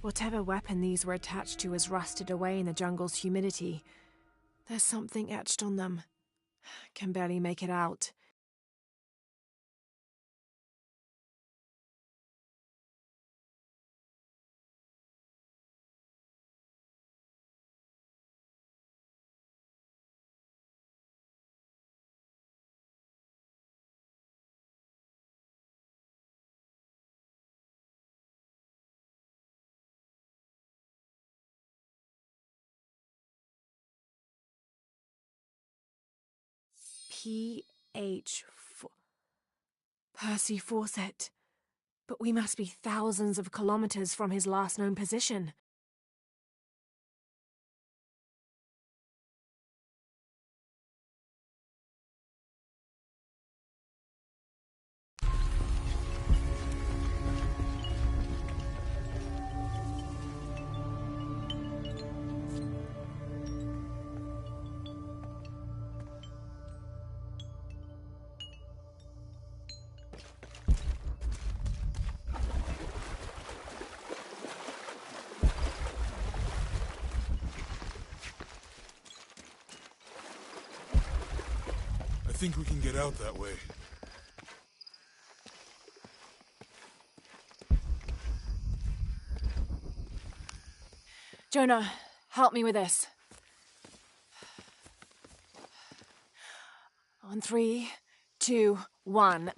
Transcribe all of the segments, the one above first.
Whatever weapon these were attached to has rusted away in the jungle's humidity. There's something etched on them. Can barely make it out. PH. Percy Fawcett. But we must be thousands of kilometers from his last known position. I think we can get out that way. Jonah, help me with this. On 3, 2, 1.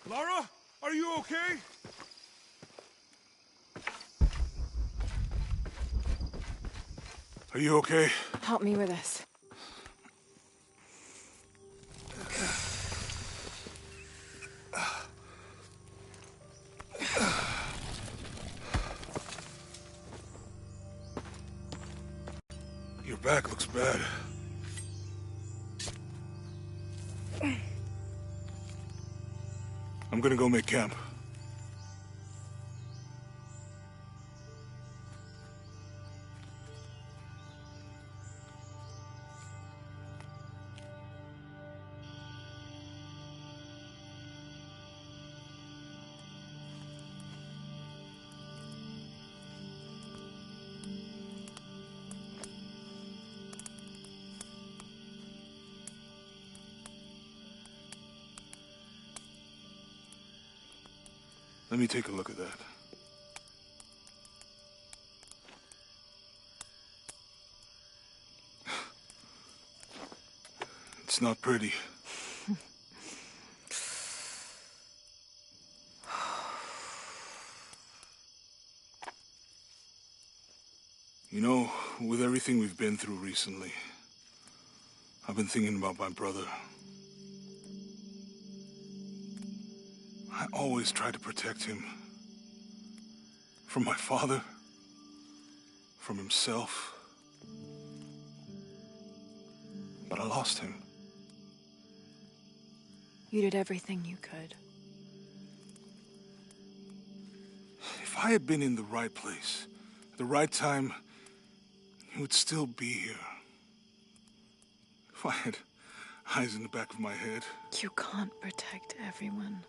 Lara, are you okay? Are you okay? Help me with this. Your back looks bad. I'm gonna go make camp. Let me take a look at that. It's not pretty. You know, with everything we've been through recently, I've been thinking about my brother. I always tried to protect him. From my father. From himself. But I lost him. You did everything you could. If I had been in the right place, at the right time, he would still be here. If I had eyes in the back of my head. You can't protect everyone.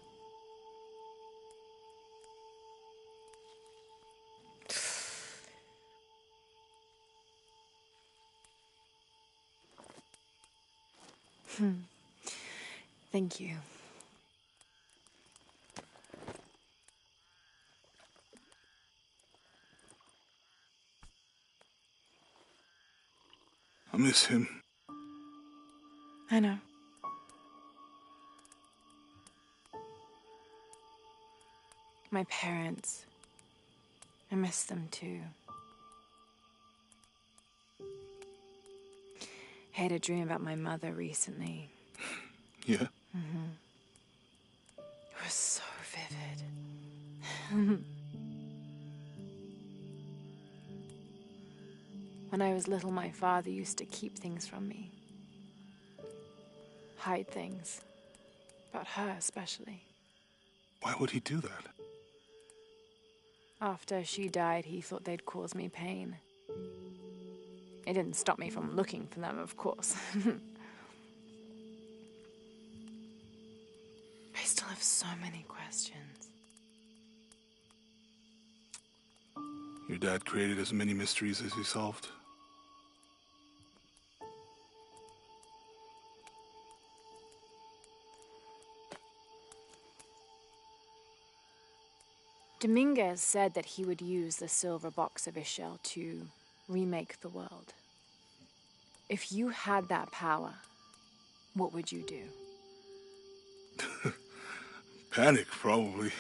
Thank you. I miss him. I know. My parents. I miss them too. I had a dream about my mother recently. Yeah? It was so vivid. When I was little, my father used to keep things from me. Hide things. About her, especially. Why would he do that? After she died, he thought they'd cause me pain. It didn't stop me from looking for them, of course. I still have so many questions. Your dad created as many mysteries as he solved. Dominguez said that he would use the silver box of Ixchel to remake the world. If you had that power, what would you do? Panic, probably.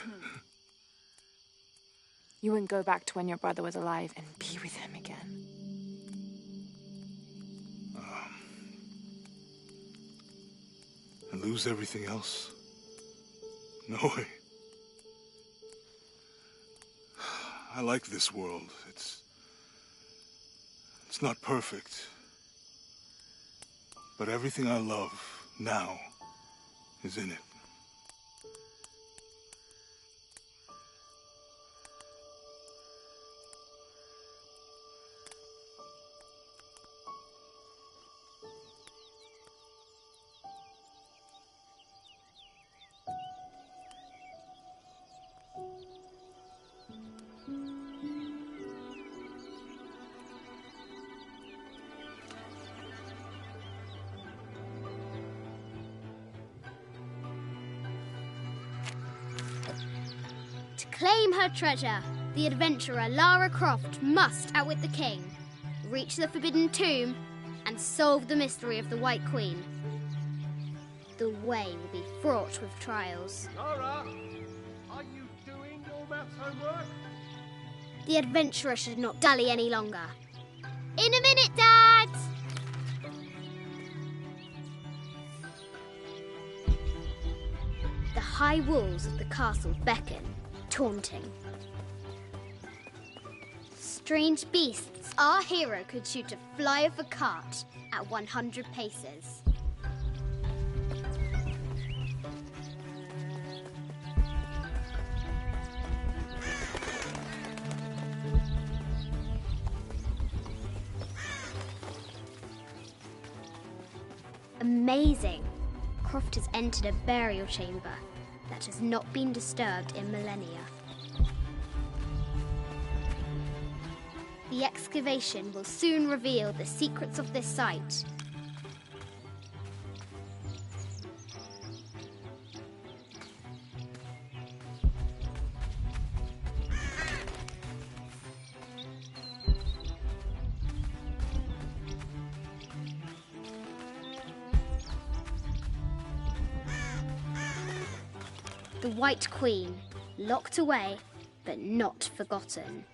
You wouldn't go back to when your brother was alive and be with him again. And lose everything else? No way. I like this world. It's not perfect. But everything I love now is in it. To claim her treasure, the adventurer Lara Croft must outwit the king, reach the Forbidden Tomb, and solve the mystery of the White Queen. The way will be fraught with trials. Lara, are you doing your maths homework? The adventurer should not dally any longer. In a minute, Dad! The high walls of the castle beckon, taunting. Strange beasts, our hero could shoot a fly of a cart at 100 paces. Amazing! Croft has entered a burial chamber that has not been disturbed in millennia. The excavation will soon reveal the secrets of this site. The White Queen, locked away, but not forgotten.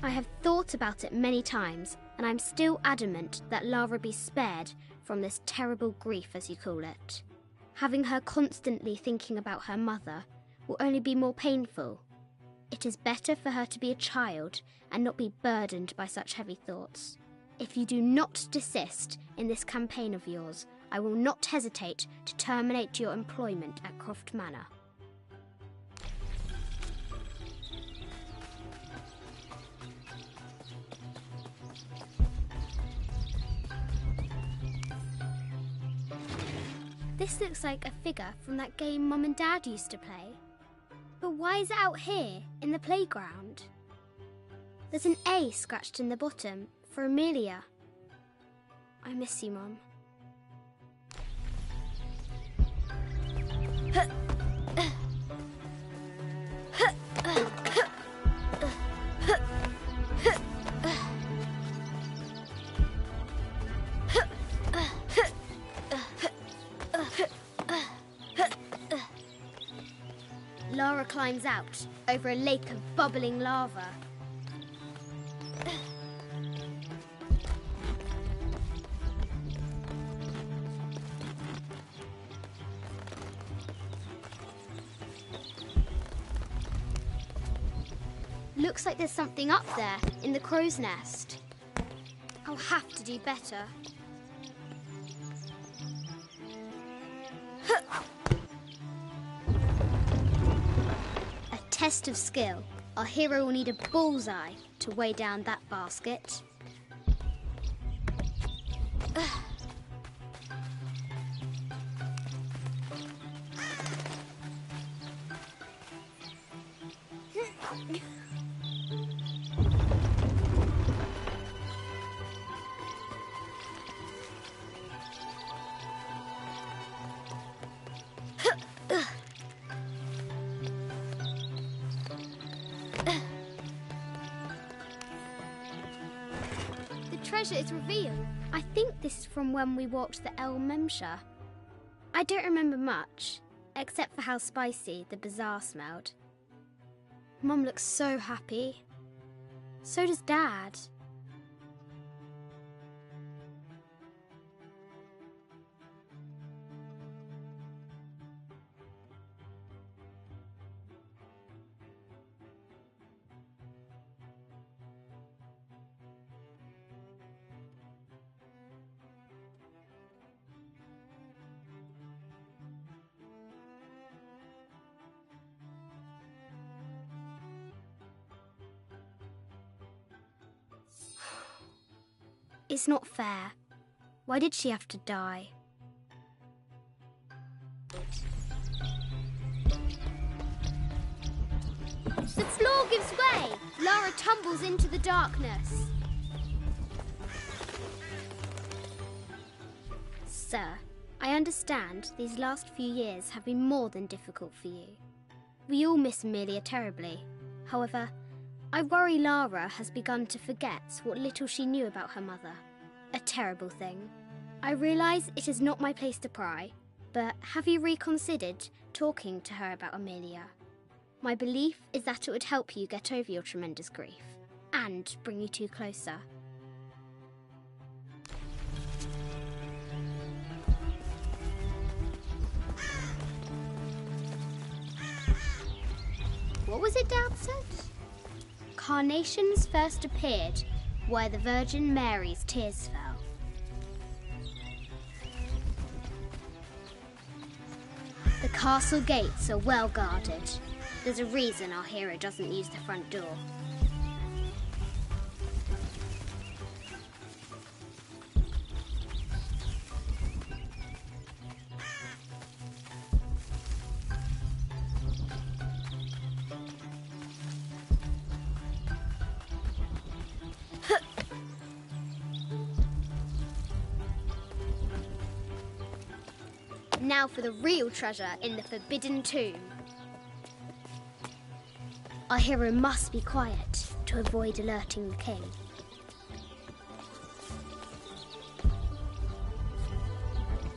I have thought about it many times, and I'm still adamant that Lara be spared from this terrible grief, as you call it. Having her constantly thinking about her mother will only be more painful. It is better for her to be a child and not be burdened by such heavy thoughts. If you do not desist in this campaign of yours, I will not hesitate to terminate your employment at Croft Manor. This looks like a figure from that game Mum and Dad used to play. But why is it out here, in the playground? There's an A scratched in the bottom for Amelia. I miss you, Mum. Lara climbs out over a lake of bubbling lava. Looks like there's something up there in the crow's nest. I'll have to do better. Test of skill. Our hero will need a bullseye to weigh down that basket. Treasure is revealed. I think this is from when we walked the El Memsha. I don't remember much, except for how spicy the bazaar smelled. Mum looks so happy. So does Dad. It's not fair. Why did she have to die? The floor gives way! Lara tumbles into the darkness. Sir, I understand these last few years have been more than difficult for you. We all miss Amelia terribly. However, I worry Lara has begun to forget what little she knew about her mother. A terrible thing. I realise it is not my place to pry, but have you reconsidered talking to her about Amelia? My belief is that it would help you get over your tremendous grief and bring you two closer. What was it Dad said? Carnations first appeared where the Virgin Mary's tears fell. The castle gates are well guarded. There's a reason our hero doesn't use the front door. Now for the real treasure in the Forbidden Tomb. Our hero must be quiet to avoid alerting the king.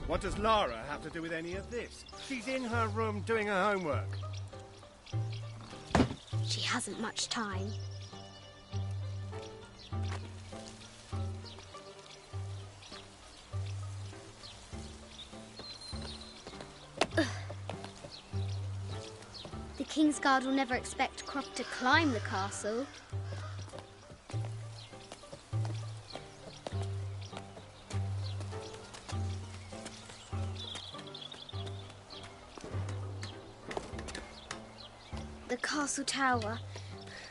What does Lara have to do with any of this? She's in her room doing her homework. She hasn't much time. The Kingsguard will never expect Croft to climb the castle. The castle tower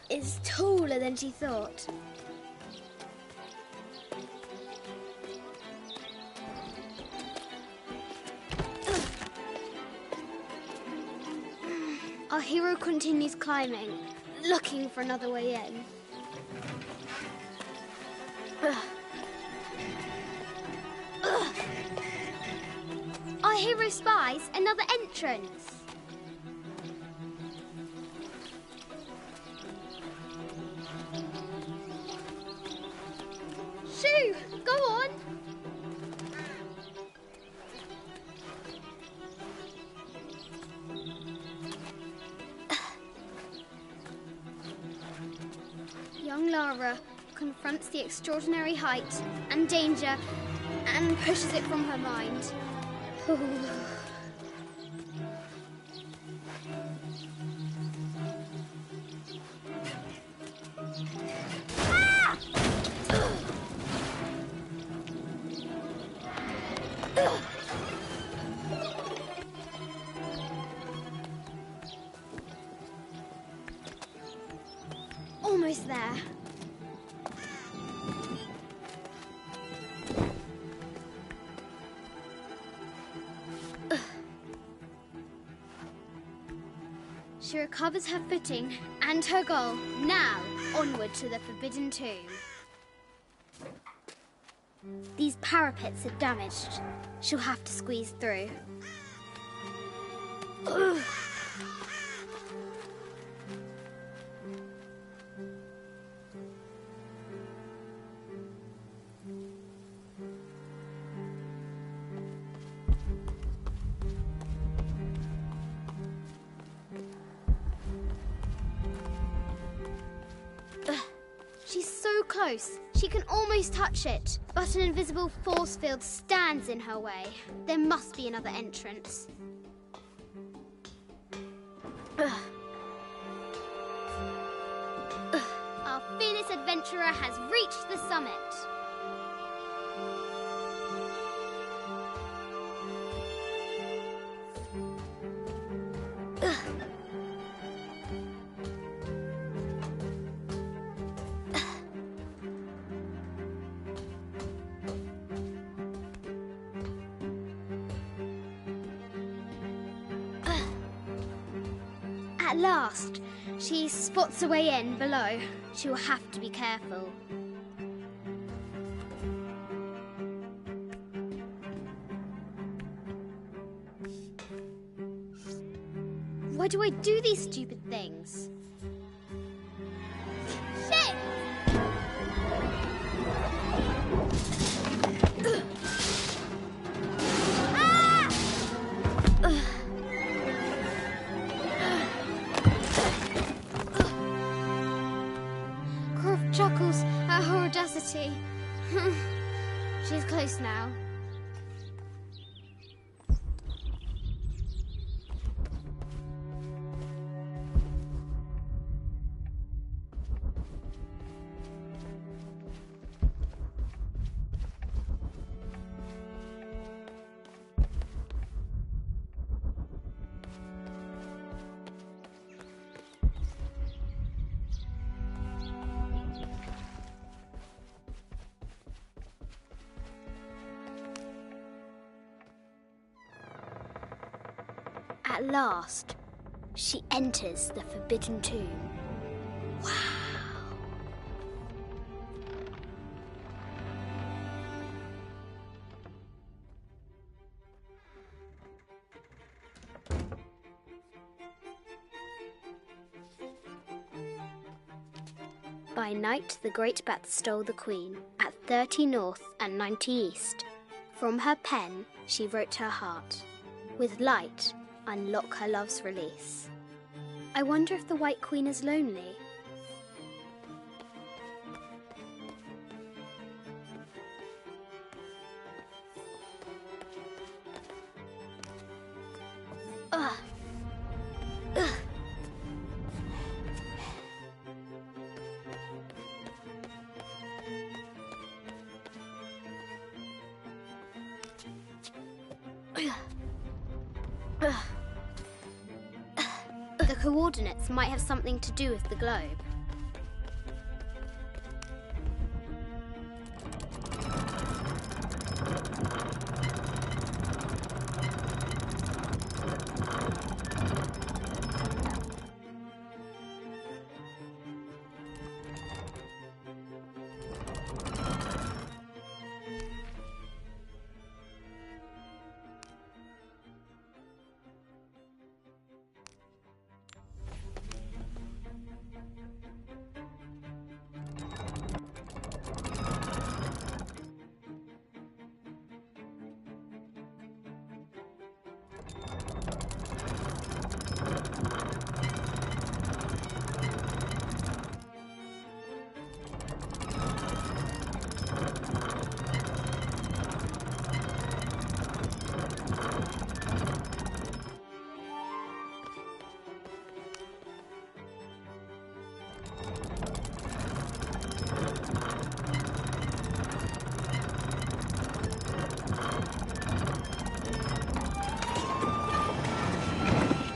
is taller than she thought. Our hero continues climbing, looking for another way in. Our hero spies another entrance. Shoo! Go on! Young Lara confronts the extraordinary height and danger and pushes it from her mind. Ah! Almost there. She recovers her footing and her goal. Now, onward to the Forbidden Tomb. These parapets are damaged. She'll have to squeeze through. Ugh. She's so close, she can almost touch it, but an invisible force field stands in her way. There must be another entrance. Our fearless adventurer has reached the summit. At last! She spots a way in below. She will have to be careful. Why do I do these stupid things? Shit! Ah! Croft chuckles at her audacity. She's close now. At last, she enters the Forbidden Tomb. Wow! By night, the Great Bat stole the Queen at 30 North and 90 East. From her pen, she wrote her heart. With light, unlock her love's release. I wonder if the White Queen is lonely. Ugh. Ugh. The coordinates might have something to do with the globe.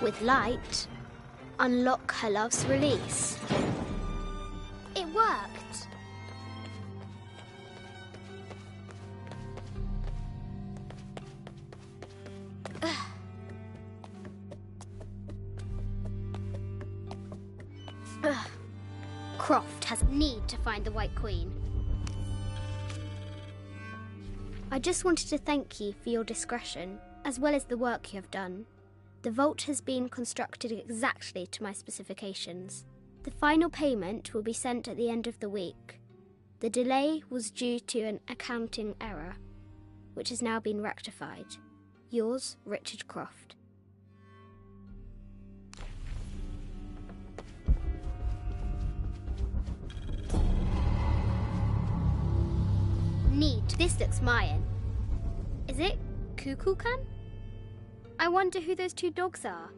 With light, unlock her love's release. It worked! Croft has need to find the White Queen. I just wanted to thank you for your discretion, as well as the work you have done. The vault has been constructed exactly to my specifications. The final payment will be sent at the end of the week. The delay was due to an accounting error, which has now been rectified. Yours, Richard Croft. Neat. This looks Mayan. Is it Kukulkan? I wonder who those two dogs are.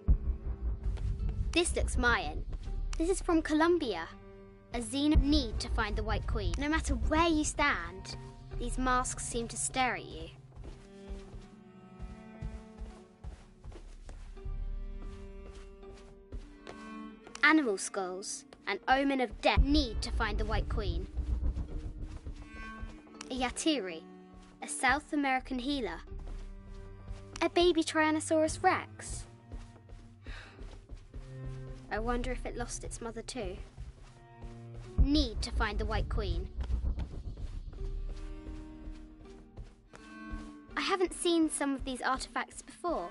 This looks Mayan. This is from Colombia. A Xena need to find the White Queen. No matter where you stand, these masks seem to stare at you. Animal skulls, an omen of death, need to find the White Queen. A Yatiri, a South American healer. A baby Tyrannosaurus Rex. I wonder if it lost its mother too. Need to find the White Queen. I haven't seen some of these artifacts before.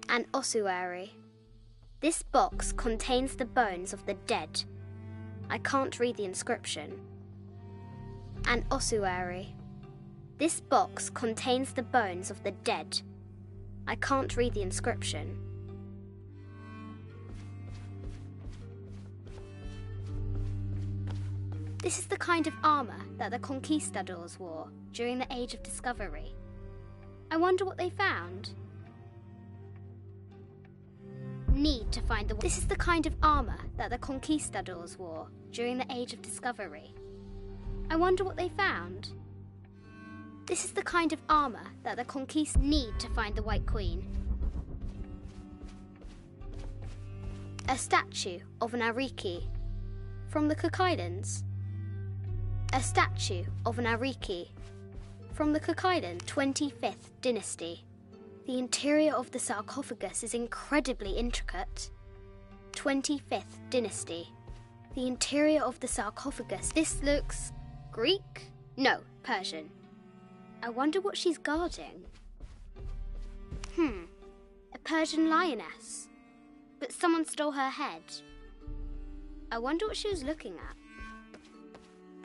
An ossuary. This box contains the bones of the dead. I can't read the inscription. An ossuary. This box contains the bones of the dead. I can't read the inscription. This is the kind of armour that the conquistadors wore during the Age of Discovery. I wonder what they found. Need to find the... This is the kind of armour that the conquistadors wore during the Age of Discovery. I wonder what they found. This is the kind of armour that the need to find the White Queen. A statue of an Ariki from the Cook Islands. A statue of an Ariki from the Cook Islands, 25th dynasty. The interior of the sarcophagus is incredibly intricate. 25th dynasty. The interior of the sarcophagus. This looks Greek? No, Persian. I wonder what she's guarding. A Persian lioness. But someone stole her head. I wonder what she was looking at.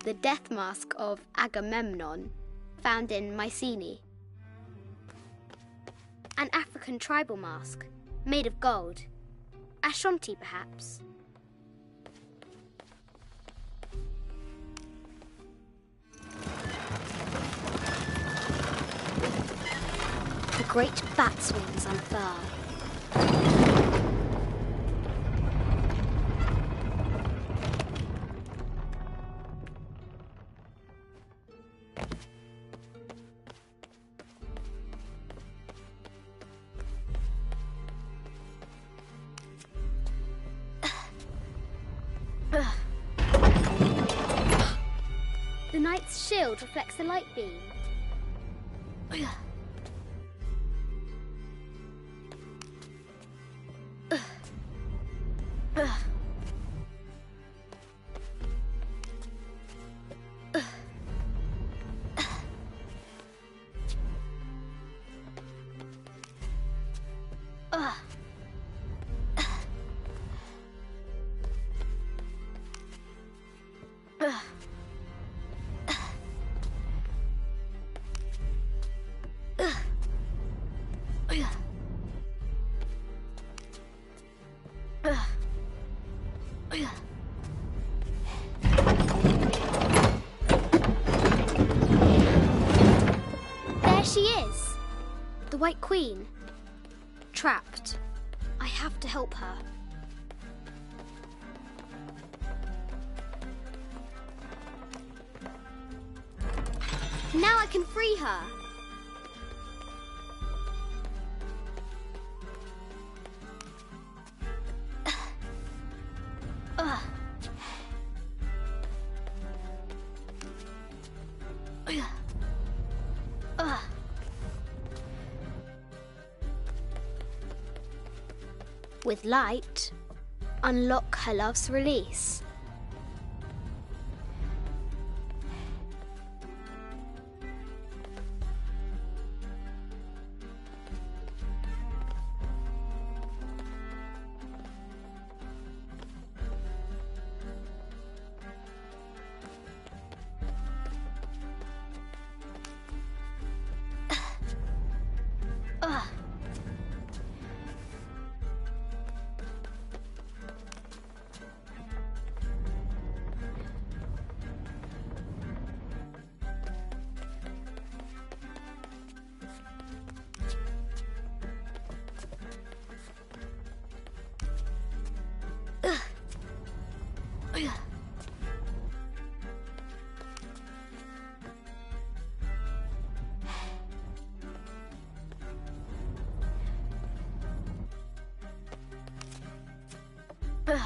The death mask of Agamemnon, found in Mycenae. An African tribal mask, made of gold. Ashanti, perhaps. The great bat's wings unfurl. The knight's shield reflects the light beam. There she is! The White Queen. Trapped. I have to help her. Now I can free her. With light, unlock her love's release. Ugh.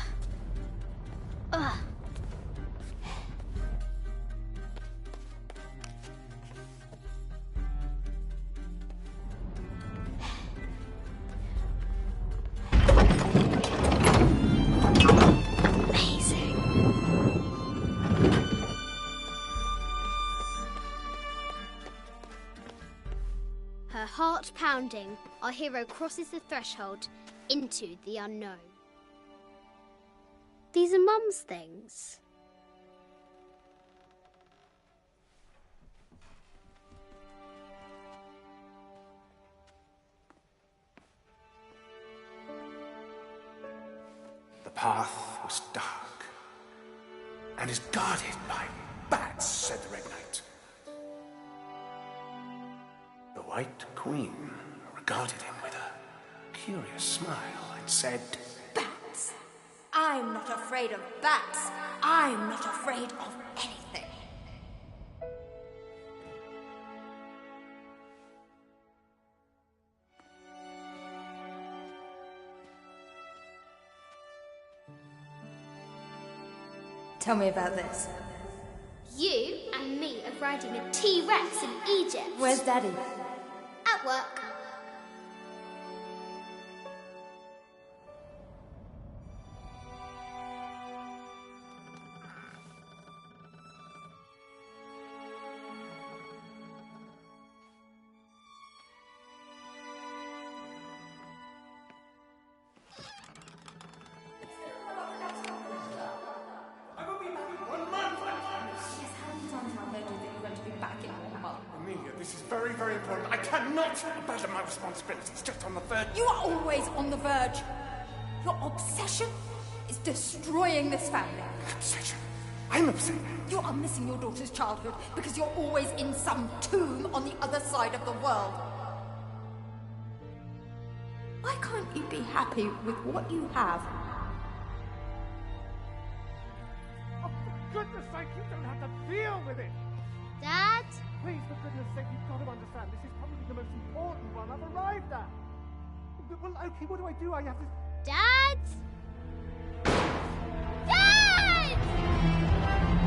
Amazing. Her heart pounding, our hero crosses the threshold into the unknown. These are Mum's things. The path was dark and is guarded by bats, said the Red Knight. The White Queen regarded him with a curious smile and said, Bats? I'm not afraid of bats. I'm not afraid of anything. Tell me about this. You and me are riding a T-Rex in Egypt. Where's Daddy? At work. Amelia, this is very, very important. I cannot abandon my responsibilities just on the verge. You are always on the verge. Your obsession is destroying this family. Obsession? I'm upset. You are missing your daughter's childhood because you're always in some tomb on the other side of the world. Why can't you be happy with what you have? Oh, for goodness sake, you don't have to deal with it. Dad? Please, for goodness sake, you've got to understand. This is probably the most important one I've arrived at. Well, okay, what do I do? I have to... Dad? Dad! Dad!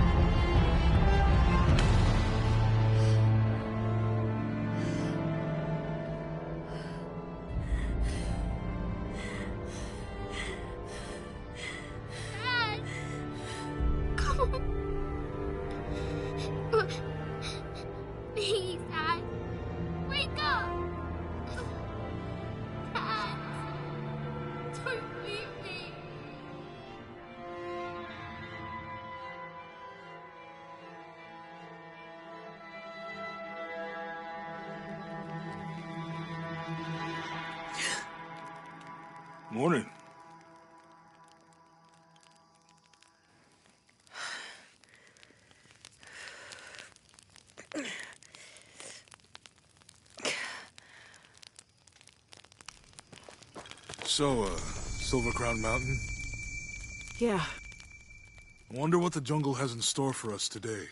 Come on. Please, Dad. Wake up. Dad. Don't leave me. Morning. So, Silver Crown Mountain? Yeah. I wonder what the jungle has in store for us today.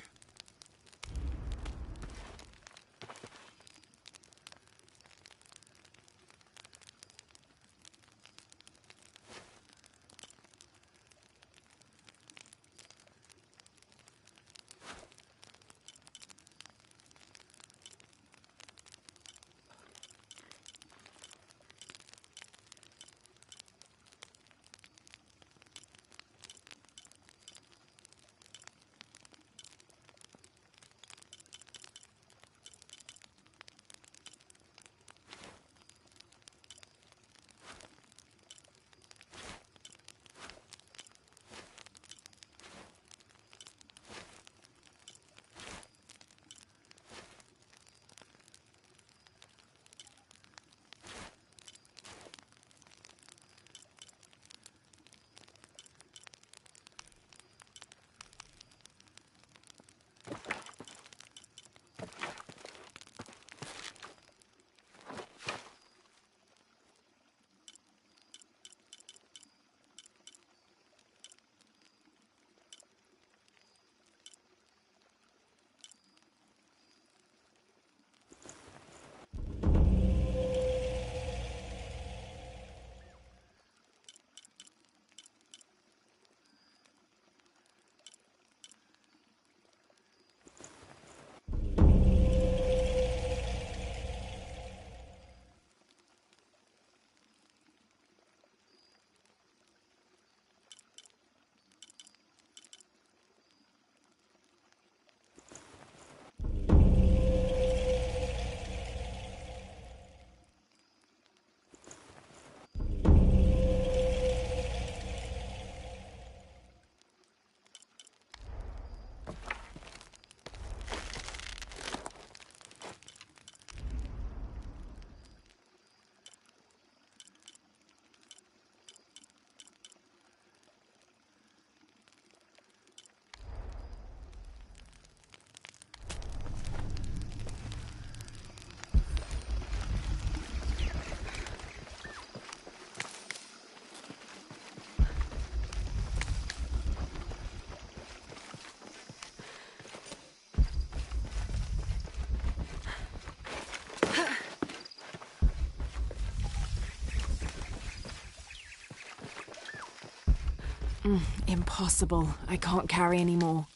Impossible. I can't carry any more.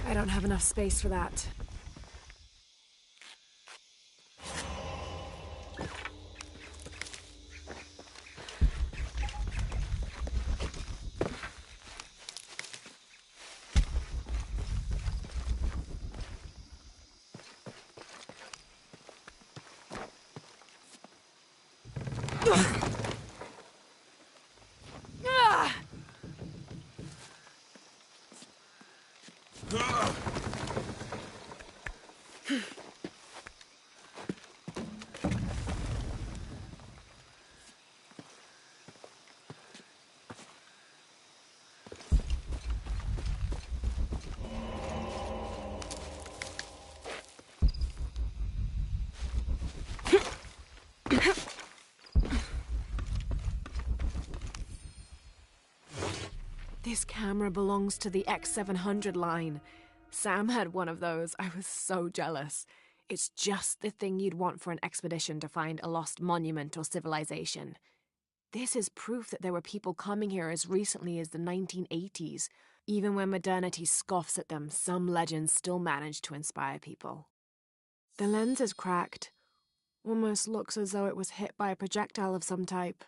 I don't have enough space for that. This camera belongs to the X700 line. Sam had one of those. I was so jealous. It's just the thing you'd want for an expedition to find a lost monument or civilization. This is proof that there were people coming here as recently as the 1980s. Even when modernity scoffs at them, some legends still manage to inspire people. The lens is cracked. Almost looks as though it was hit by a projectile of some type.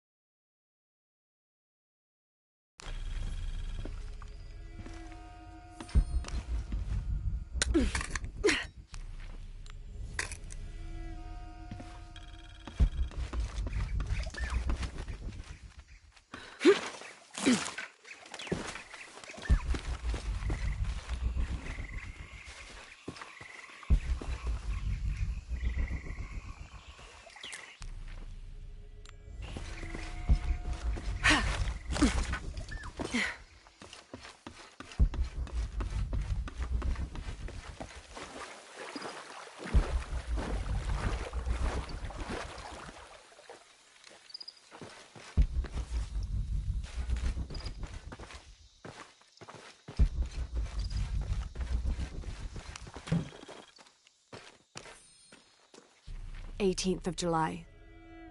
"18th of July.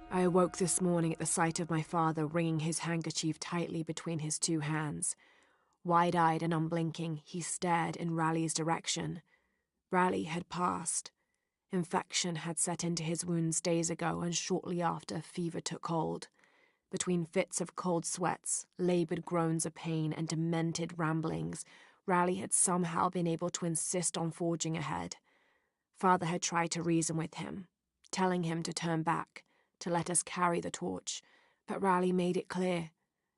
I awoke this morning at the sight of my father wringing his handkerchief tightly between his two hands. Wide-eyed and unblinking, he stared in Raleigh's direction. Raleigh had passed. Infection had set into his wounds days ago, and shortly after, fever took hold. Between fits of cold sweats, laboured groans of pain, and demented ramblings, Raleigh had somehow been able to insist on forging ahead. Father had tried to reason with him, telling him to turn back, to let us carry the torch, but Raleigh made it clear.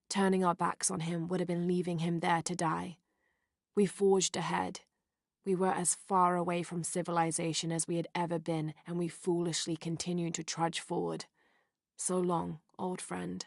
Turning our backs on him would have been leaving him there to die. We forged ahead. We were as far away from civilization as we had ever been, and we foolishly continued to trudge forward. So long, old friend.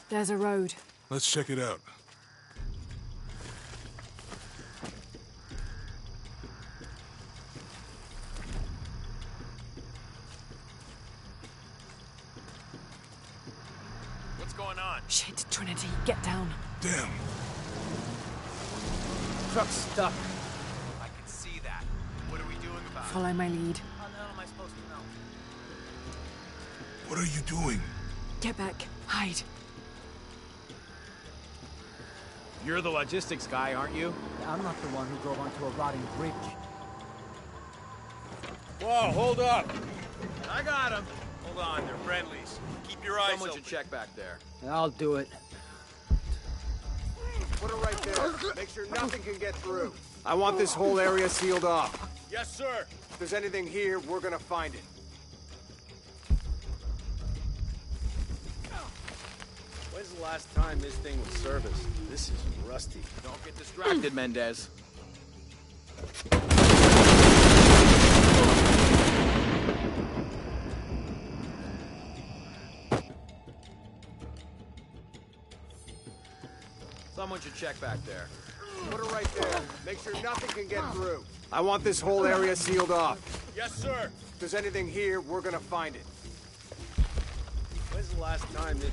There's a road. Let's check it out. What's going on? Shit, Trinity, get down. Damn. Truck's stuck. I can see that. What are we doing about it? Follow my lead. How the hell am I supposed to know? What are you doing? Get back. Hide. You're the logistics guy, aren't you? I'm not the one who drove onto a rotting bridge. Whoa, hold up! I got him. Hold on, they're friendlies. Keep your eyes Someone open. should check back there. I'll do it. Put it right there. Make sure nothing can get through. I want this whole area sealed off. Yes, sir. If there's anything here, we're gonna find it. When's the last time this thing was serviced? This is rusty. Don't get distracted, Mendez. Someone should check back there. Put it right there. Make sure nothing can get through. I want this whole area sealed off. Yes, sir. If there's anything here, we're gonna find it. When's the last time this...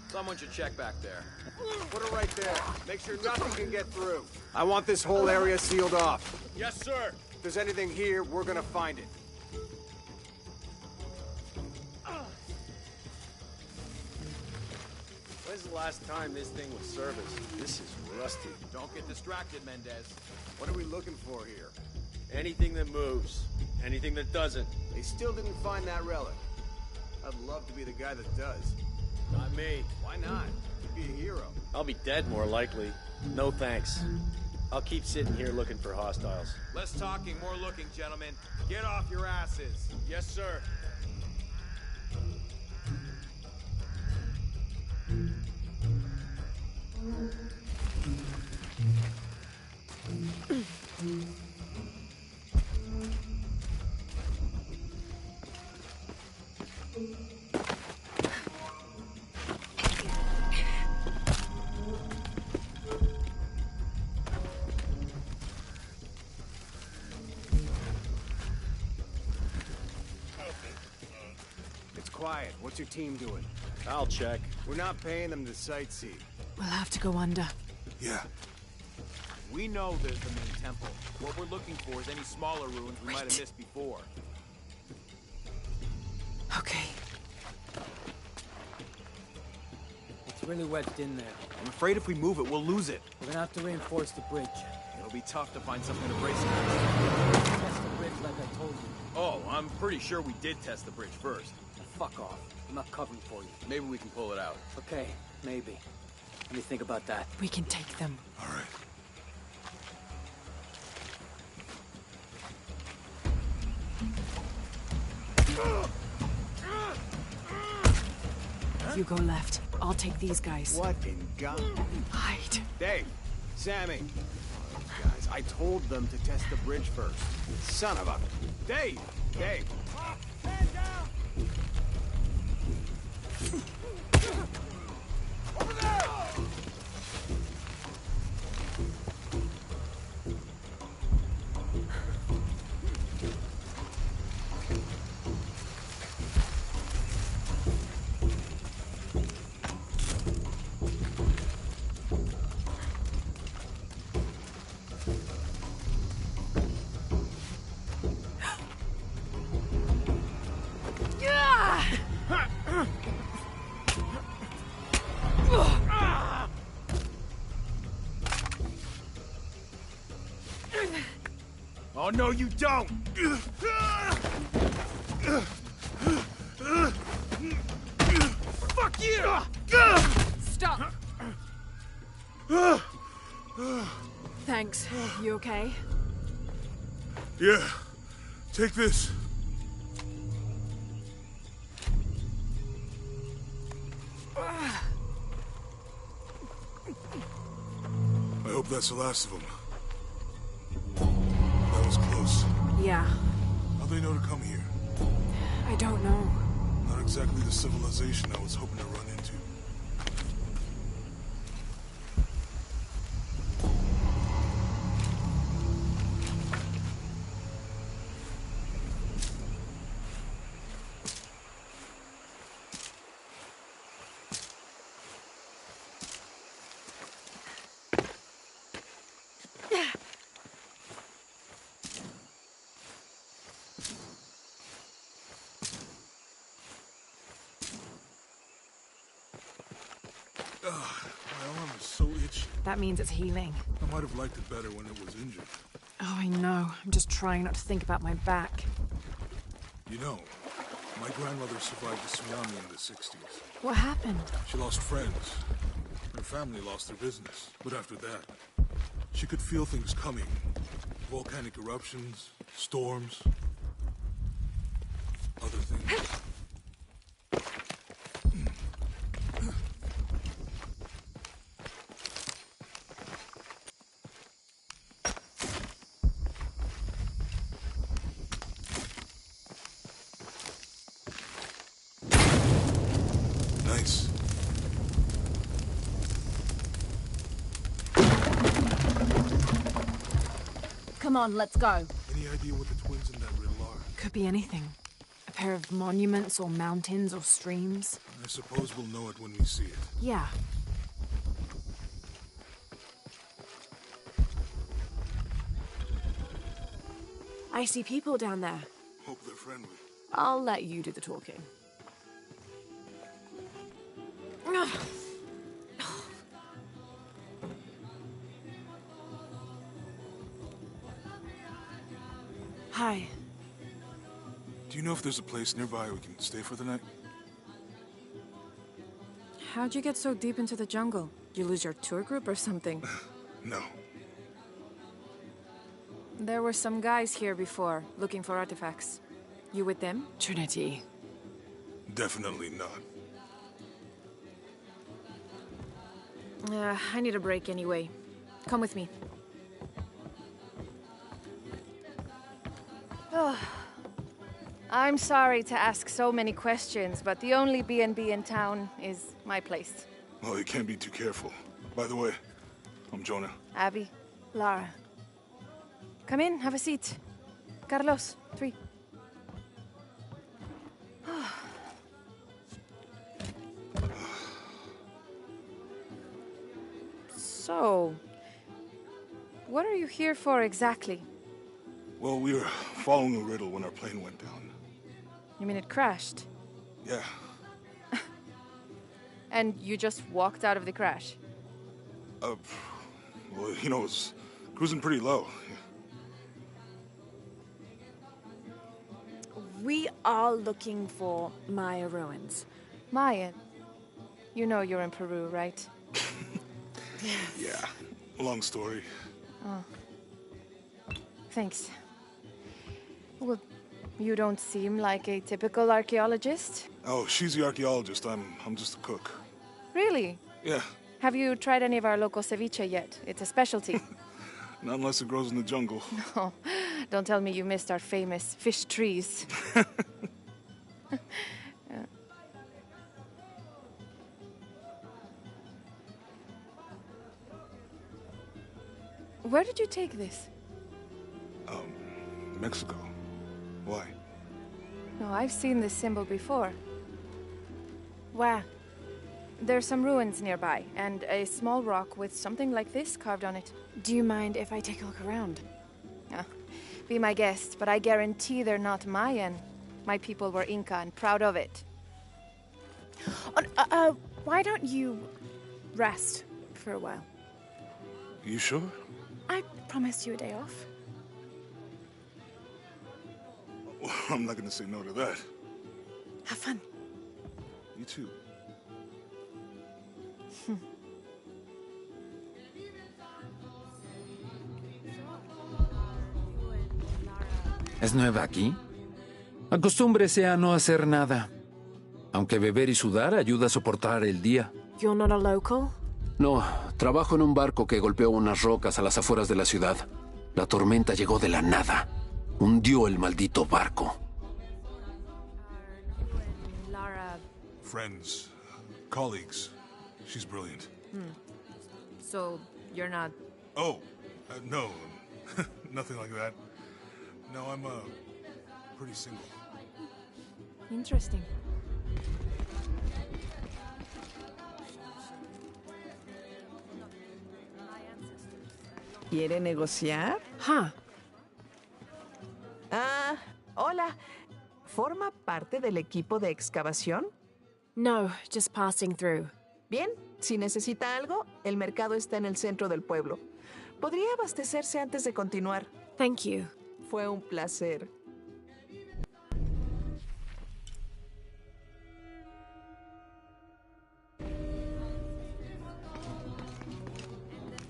Someone should check back there. Put it right there. Make sure nothing can get through. I want this whole area sealed off. Yes, sir. If there's anything here, we're gonna find it. When's the last time this thing was serviced? This is rusty. Don't get distracted, Mendez. What are we looking for here? Anything that moves. Anything that doesn't. They still didn't find that relic. I'd love to be the guy that does. Not me. Why not? You'd be a hero. I'll be dead more likely. No thanks. I'll keep sitting here looking for hostiles. Less talking, more looking, gentlemen. Get off your asses. Yes, sir. It's quiet. What's your team doing? I'll check. We're not paying them to sightsee. We'll have to go under. Yeah. We know there's the main temple. What we're looking for is any smaller ruins we might have missed before. Okay. It's really wedged in there. I'm afraid if we move it, we'll lose it. We're gonna have to reinforce the bridge. It'll be tough to find something to brace against. Test the bridge like I told you. Oh, I'm pretty sure we did test the bridge first. Now, fuck off. I'm not covering for you. Maybe we can pull it out. Okay, maybe. Let me think about that. We can take them. All right. You go left. I'll take these guys. What in God? Hide. Dave, Sammy. Guys, I told them to test the bridge first. Son of a... Dave! Dave! Stand down! Over there! Oh, no, you don't! Fuck you! Stop! Thanks. You okay? Yeah. Take this. that's the last of them. That was close. Yeah, How'd they know to come here? I don't know. Not exactly the civilization I was hoping to run into. My arm is so itchy. That means it's healing. I might have liked it better when it was injured. Oh, I know. I'm just trying not to think about my back. You know, my grandmother survived the tsunami in the 60s. What happened? She lost friends. Her family lost their business. But after that, she could feel things coming. Volcanic eruptions, storms, other things. Nice. Come on, let's go. Any idea what the twins in that riddle are? Could be anything. A pair of monuments or mountains or streams. I suppose we'll know it when we see it. Yeah. I see people down there. Hope they're friendly. I'll let you do the talking. Hi. Do you know if there's a place nearby we can stay for the night? How'd you get so deep into the jungle? You lose your tour group or something? No. There were some guys here before, looking for artifacts. You with them? Trinity. Definitely not. I need a break anyway. Come with me. Oh. I'm sorry to ask so many questions, but the only B&B in town is my place. Well, you can't be too careful. By the way, I'm Jonah. Abby. Lara. Come in, have a seat. Carlos, 3. So, what are you here for exactly? Well, we were following a riddle when our plane went down. You mean it crashed? Yeah. And you just walked out of the crash? Well, you know, it was cruising pretty low. We are looking for Maya ruins. Maya? You know you're in Peru, right? Yeah. Long story. Oh. Thanks. Well, you don't seem like a typical archaeologist. Oh, she's the archaeologist. I'm just a cook. Really? Yeah. Have you tried any of our local ceviche yet? It's a specialty. Not unless it grows in the jungle. No. Don't tell me you missed our famous fish trees. Where did you take this? Mexico. Why? No, I've seen this symbol before. Where? There's some ruins nearby, and a small rock with something like this carved on it. Do you mind if I take a look around? Be my guest, but I guarantee they're not Mayan. My people were Inca and proud of it. Why don't you rest for a while? You sure? I promised you a day off. Well, I'm not gonna say no to that. Have fun. You too. ¿Es nueva aquí? Acostúmbrese a no hacer nada. Aunque beber y sudar ayuda a soportar el día. You're not a local? No, Trabajo en un barco que golpeó unas rocas a las afueras de la ciudad. La tormenta llegó de la nada. Hundió el maldito barco. Lara... Friends, colleagues. She's brilliant. So, you're not... Oh, no. Nothing like that. No, I'm, pretty single. Interesting. ¿Quiere negociar? Huh. Ah, hola. ¿Forma parte del equipo de excavación? No, just passing through. Bien, si necesita algo, el mercado está en el centro del pueblo. Podría abastecerse antes de continuar. Thank you. Fue un placer.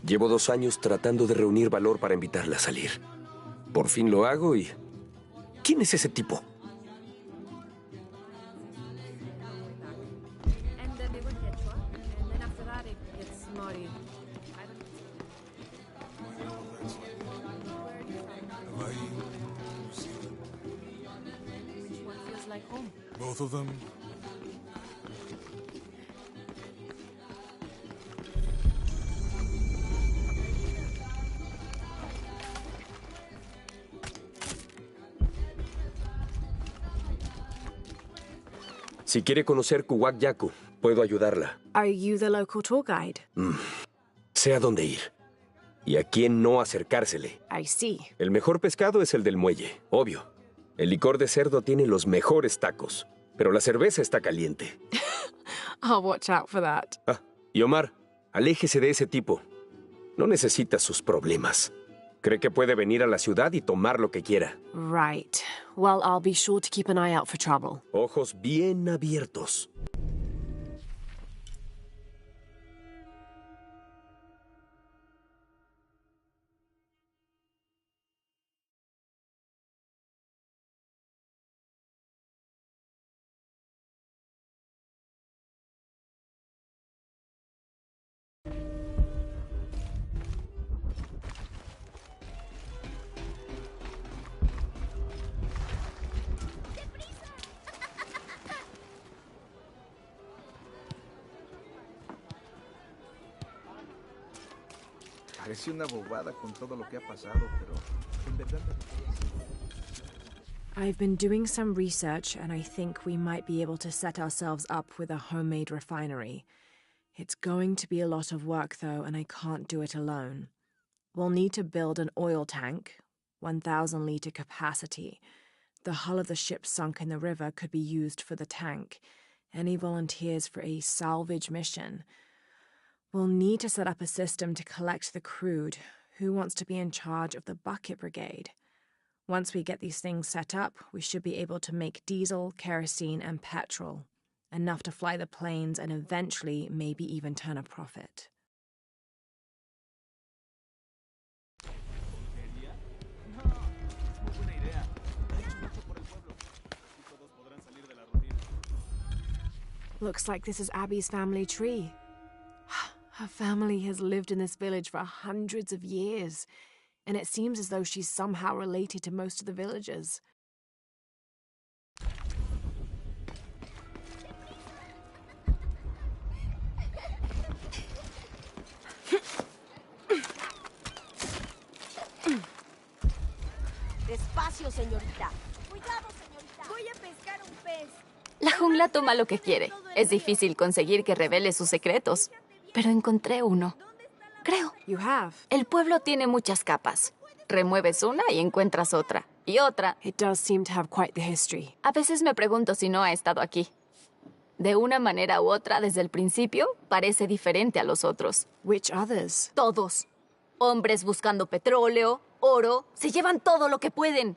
Llevo 2 años tratando de reunir valor para invitarla a salir. Por fin lo hago y... ¿Quién es ese tipo? Both of them. Si quiere conocer Kuwak Yaku, puedo ayudarla. Are you the local tour guide? Sé a dónde ir. Y a quién no acercársele. I see. El mejor pescado es el del muelle, obvio. El licor de cerdo tiene los mejores tacos, pero la cerveza está caliente. I'll watch out for that. Ah, y Omar, aléjese de ese tipo. No necesita sus problemas. Cree que puede venir a la ciudad y tomar lo que quiera. Right. Well, I'll be sure to keep an eye out for trouble. Ojos bien abiertos. Parece una bobada con todo lo que ha pasado, pero en verdad... I've been doing some research, and I think we might be able to set ourselves up with a homemade refinery. It's going to be a lot of work, though, and I can't do it alone. We'll need to build an oil tank, 1,000-liter capacity. The hull of the ship sunk in the river could be used for the tank. Any volunteers for a salvage mission? We'll need to set up a system to collect the crude. Who wants to be in charge of the bucket brigade? Once we get these things set up, we should be able to make diesel, kerosene, and petrol. Enough to fly the planes and eventually maybe even turn a profit. Looks like this is Abby's family tree. Her family has lived in this village for hundreds of years, and it seems as though she's somehow related to most of the villagers. Despacio, señorita. Cuidado, señorita. Voy a pescar un pez. La jungla toma lo que quiere. Es difícil conseguir que revele sus secretos. Pero encontré uno. Creo. You have. El pueblo tiene muchas capas. Remueves una y encuentras otra. Y otra. It does seem to have quite the history. A veces me pregunto si no ha estado aquí. De una manera u otra, desde el principio, parece diferente a los otros. Which others? Todos. Hombres buscando petróleo, oro. Se llevan todo lo que pueden.